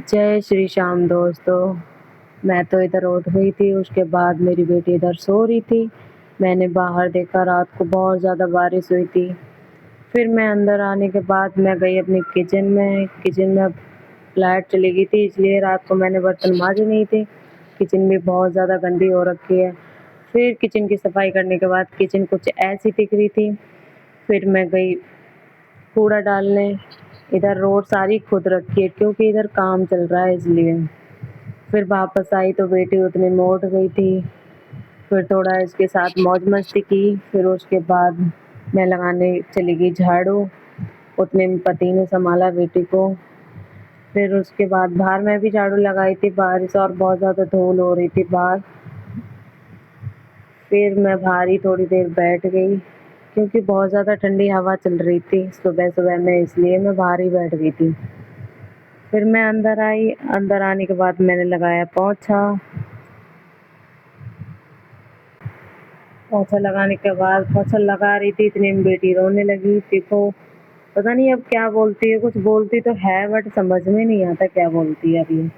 जय श्री श्याम दोस्तों। मैं तो इधर उठ गई थी, उसके बाद मेरी बेटी इधर सो रही थी। मैंने बाहर देखा, रात को बहुत ज़्यादा बारिश हुई थी। फिर मैं अंदर आने के बाद मैं गई अपनी किचन में लाइट चली गई थी, इसलिए रात को मैंने बर्तन मांजे नहीं थे। किचन भी बहुत ज़्यादा गंदी हो रखी है। फिर किचन की सफाई करने के बाद किचन कुछ ऐसी दिख रही थी। फिर मैं गई कूड़ा डालने। इधर रोड सारी खुद रखी है क्योंकि इधर काम चल रहा है इसलिए। फिर वापस आई तो बेटी उतने में उठ गई थी। फिर थोड़ा इसके साथ मौज मस्ती की। फिर उसके बाद मैं लगाने चली गई झाड़ू। उतने में पति ने संभाला बेटी को। फिर उसके बाद बाहर मैं भी झाड़ू लगाई थी, बारिश और बहुत ज़्यादा धूल हो रही थी बाहर। फिर मैं बाहर ही थोड़ी देर बैठ गई क्योंकि बहुत ज़्यादा ठंडी हवा चल रही थी सुबह सुबह में, इसलिए मैं बाहर ही बैठ गई थी। फिर मैं अंदर आई। अंदर आने के बाद मैंने लगाया पोंछा। पोंछा लगाने के बाद पोंछा लगा रही थी, इतने में बेटी रोने लगी। देखो, पता नहीं अब क्या बोलती है, कुछ बोलती तो है बट समझ में नहीं आता क्या बोलती है अभी।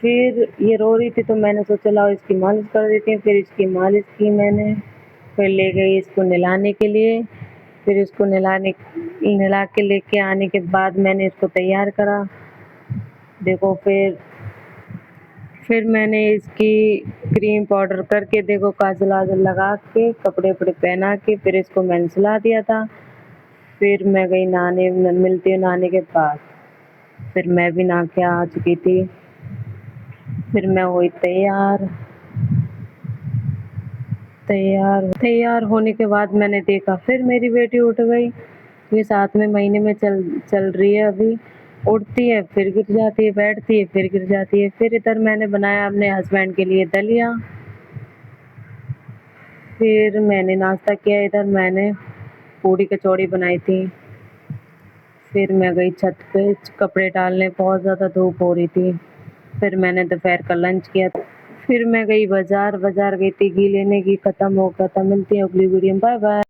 फिर ये रो रही थी तो मैंने सोचा लाओ इसकी मालिश कर देती हूँ। फिर इसकी मालिश की मैंने। फिर ले गई इसको नहलाने के लिए। फिर इसको नहला के लेके आने के बाद मैंने इसको तैयार करा। देखो, फिर मैंने इसकी क्रीम पाउडर करके, देखो, काजल वाजल लगा के, कपड़े वपड़े पहना के, फिर इसको मैंने सुला दिया था। फिर मैं गई नहाने, मिलती हूँ नहाने के बाद। फिर मैं भी नहा के आ चुकी थी। फिर मैं हुई तैयार। तैयार होने के बाद मैंने देखा, फिर मेरी बेटी उठ गई। ये 7वें महीने में चल रही है अभी। उठती है फिर गिर जाती है, बैठती है फिर गिर जाती है। फिर इधर मैंने बनाया अपने हस्बैंड के लिए दलिया। फिर मैंने नाश्ता किया। इधर मैंने पूड़ी कचौड़ी बनाई थी। फिर मैं गई छत पे कपड़े डालने, बहुत ज़्यादा धूप हो रही थी। फिर मैंने दोपहर का लंच किया। फिर मैं गई बाजार गई थी घी लेने की, ख़त्म हो गया था। मिलती है अगली वीडियो में, बाय बाय।